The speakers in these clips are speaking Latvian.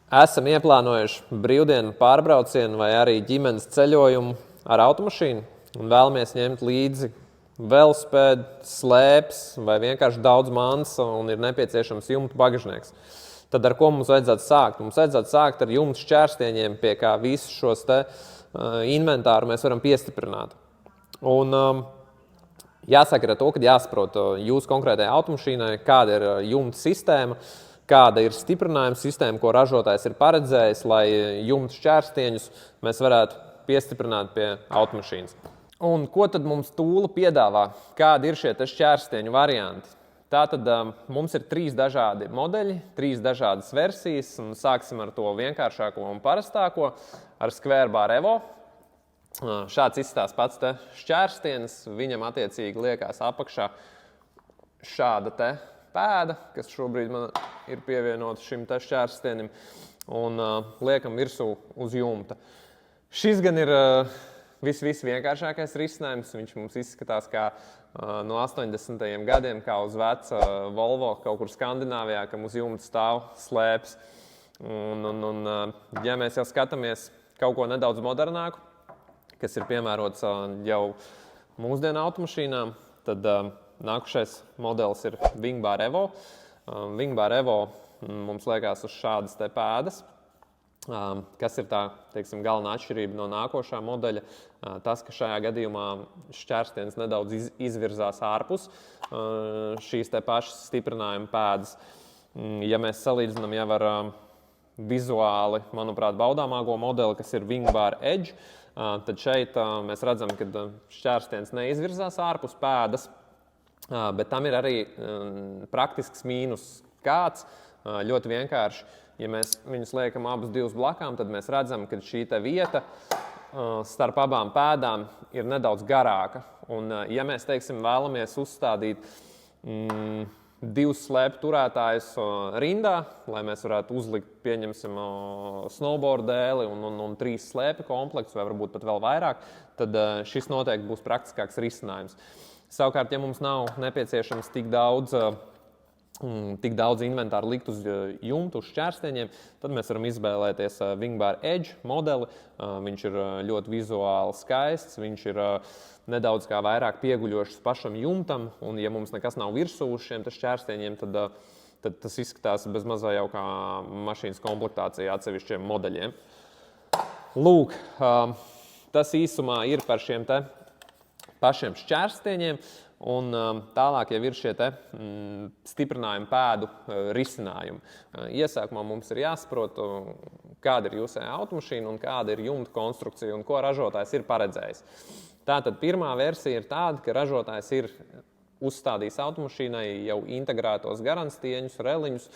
Esam ieplānojuši brīvdienu pārbraucienu vai arī ģimenes ceļojumu ar automašīnu un vēlamies ņemt līdzi velosipēdu, slēpes vai vienkārši daudz mantas un ir nepieciešams jumta bagažnieks. Tad ar ko mums vajadzētu sākt? Mums vajadzētu sākt ar jumta šķērstieņiem, pie kā visus šos inventāru mēs varam piestiprināt. Un jāsaka ar to, ka jāsaprot jūsu konkrētajai automašīnai, kāda ir jumta sistēma, kāda ir stiprinājuma sistēma, ko ražotājs ir paredzējis, lai jumta šķērstieņus mēs varētu piestiprināt pie automašīnas. Un ko tad mums tūle piedāvā? Kādi ir šie šķērstieņu varianti? Tātad mums ir 3 dažādi modeļi, 3 dažādas versijas, un sāksim ar to vienkāršāko un parastāko, ar Square Bar Evo. Šāds izstās pats šķērstienis, viņam attiecīgi liekās apakšā šāda pēda, kas šobrīd man ir pievienota šim šķērstienim, un liekam virsū uz jumta. Šis gan ir vienkāršākais risinājums. Viņš mums izskatās kā no 80. gadiem, kā uz veca Volvo kaut kur Skandināvijā, kam uz jumta stāv slēpes. Ja mēs jau skatāmies kaut ko nedaudz modernāku, kas ir piemērots jau mūsdienu automašīnām, tad nākušais modelis ir Wingbar Evo. Wingbar Evo mums liekas uz šādas pēdas. Kas ir tā, teiksim, galvenā atšķirība no nākošā modeļa? Tas, ka šajā gadījumā šķērstienis nedaudz izvirzās ārpus šīs pašas stiprinājuma pēdas. Ja mēs salīdzinām jau ar vizuāli, manuprāt, baudāmāko modeli, kas ir Wingbar Edge, tad šeit mēs redzam, ka šķērstienis neizvirzās ārpus pēdas, bet tam ir arī praktisks mīnus kāds, ļoti vienkārši. Ja mēs viņus liekam abus divus blakām, tad mēs redzam, ka šī vieta starp abām pēdām ir nedaudz garāka. Un, ja mēs, teiksim, vēlamies uzstādīt 2 slēpju turētājus rindā, lai mēs varētu uzlikt, pieņemsim, snowboard dēli un 3 slēpju komplektus, vai varbūt pat vēl vairāk, tad šis noteikti būs praktiskāks risinājums. Savukārt, ja mums nav nepieciešams tik daudz inventāru likt uz jumtu, uz šķērstieņiem, tad mēs varam izvēlēties Wingbar Edge modeli. Viņš ir ļoti vizuāli skaists, viņš ir nedaudz kā vairāk pieguļošs pašam jumtam, un ja mums nekas nav virsū uz šiem šķērstieņiem, tad tas izskatās bez mazā jau kā mašīnas komplektācija atsevišķiem modeļiem. Lūk, tas īsumā ir par šiem pašiem šķērstieņiem. Un tālāk jau ir šie stiprinājuma pēdu risinājumi. Iesākumā mums ir jāsaprot, kāda ir jūsējā automašīna un kāda ir jumta konstrukcija un ko ražotājs ir paredzējis. Tātad pirmā versija ir tāda, ka ražotājs ir uzstādījis automašīnai jau integrētos garantstieņus, reliņus,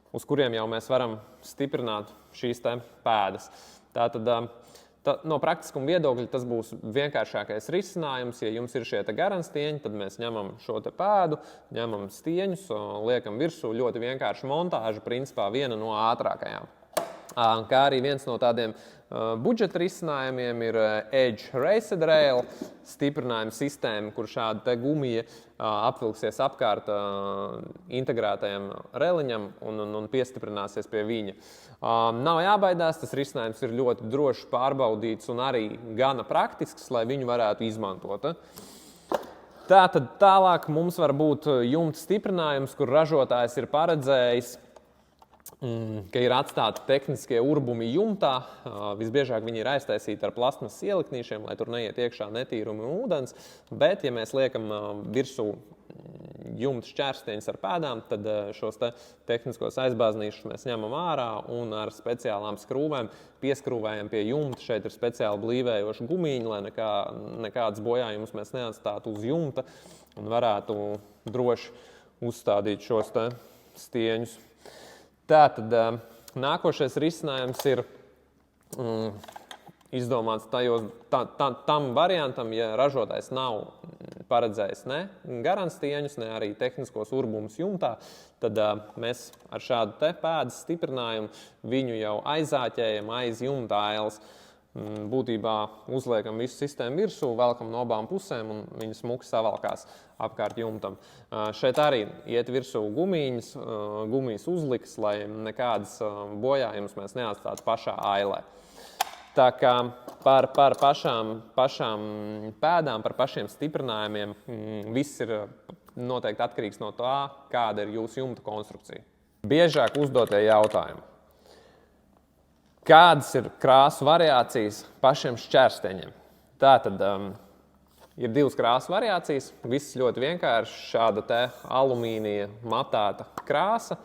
uz kuriem jau mēs varam stiprināt šīs pēdas. Tātad no praktiskuma viedokļa tas būs vienkāršākais risinājums. Ja jums ir šie garantstieņi, tad mēs ņemam šo pēdu, ņemam stieņus, liekam virsū, ļoti vienkārši montāža, principā viena no ātrākajām. Kā arī viens no tādiem budžeta risinājumiem ir Edge Raced Rail stiprinājuma sistēma, kur šāda gumija apvilksies apkārt integrētajam reliņam un piestiprināsies pie viņa. Nav jābaidās, tas risinājums ir ļoti droši pārbaudīts un arī gana praktisks, lai viņu varētu izmantot. Tātad tālāk mums var būt jumta stiprinājums, kur ražotājs ir paredzējis, ka ir atstāti tehniskie urbumi jumtā. Visbiežāk viņi ir aiztaisīti ar plasmas ieliknīšiem, lai tur neiet iekšā netīrumi un ūdens, bet ja mēs liekam virsū jumta šķērstieņus ar pēdām, tad šos tehniskos aizbāznīšus mēs ņemam ārā un ar speciālām skrūvēm pieskrūvējam pie jumta. Šeit ir speciāli blīvējoši gumiņi, lai nekādas bojājumus mēs neatstātu uz jumta un varētu droši uzstādīt šos stieņus. Tātad nākošais risinājums ir izdomāts tam variantam, ja ražotājs nav paredzējis ne garantstieņus, ne arī tehniskos urbumus jumtā, tad mēs ar šādu pēdas stiprinājumu viņu jau aizāķējam aiz jumta ailes. būtībā uzliekam visu sistēmu virsū, velkam no abām pusēm un viņi smuki savalkās apkārt jumtam. Šeit arī iet virsū gumijas uzliks, lai nekādas bojājumus mēs neatstātu pašā ailē. Tā kā par pašām pēdām, par pašiem stiprinājumiem, viss ir noteikti atkarīgs no tā, kāda ir jūsu jumta konstrukcija. Biežāk uzdotie jautājumi. Kādas ir krāsu variācijas pašiem šķērsteņiem? Tātad ir divas krāsu variācijas. Viss ļoti vienkārši, šāda te alumīnija matēta krāsa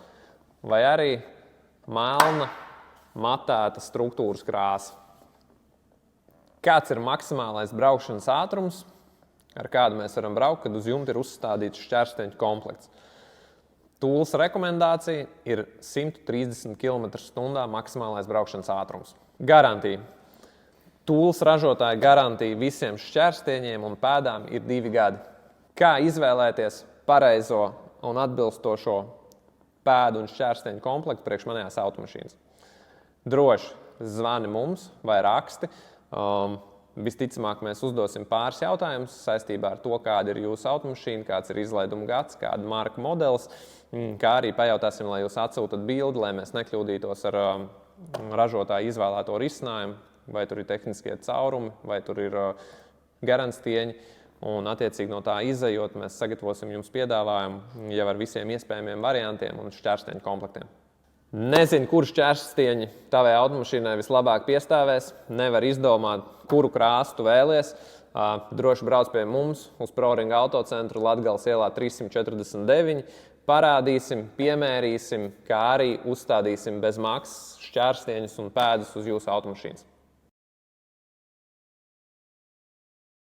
vai arī melna matēta struktūras krāsa. Kāds ir maksimālais braukšanas ātrums, ar kādu mēs varam braukt, kad uz jumta ir uzstādīts šķērsteņu komplekts? Tūles rekomendācija ir 130 km/h maksimālais braukšanas ātrums. Garantija. Tūles ražotāja garantija visiem šķērsteņiem un pēdām ir 2 gadi. Kā izvēlēties pareizo un atbilstošo pēdu un šķērsteņu komplektu priekš manējās automašīnas? Droši zvani mums vai raksti. Visticamāk, mēs uzdosim pāris jautājumus saistībā ar to, kāda ir jūsu automašīna, kāds ir izlaiduma gads, kāda marka modelis, kā arī pajautāsim, lai jūs atsūtat bildi, lai mēs nekļūdītos ar ražotāju izvēlēto risinājumu, vai tur ir tehniskie caurumi, vai tur ir garantstieņi, un attiecīgi no tā izejot, mēs sagatavosim jums piedāvājumu jau ar visiem iespējamiem variantiem un šķērsteņu komplektiem. Nezinu, kurš šķērstieņi tavai automašīnai vislabāk piestāvēs, nevar izdomāt, kuru krāsu tu vēlies. Droši brauc pie mums uz ProRing autocentru Latgales ielā 349. Parādīsim, piemērīsim, kā arī uzstādīsim bez maksas šķērstieņus un pēdas uz jūsu automašīnas.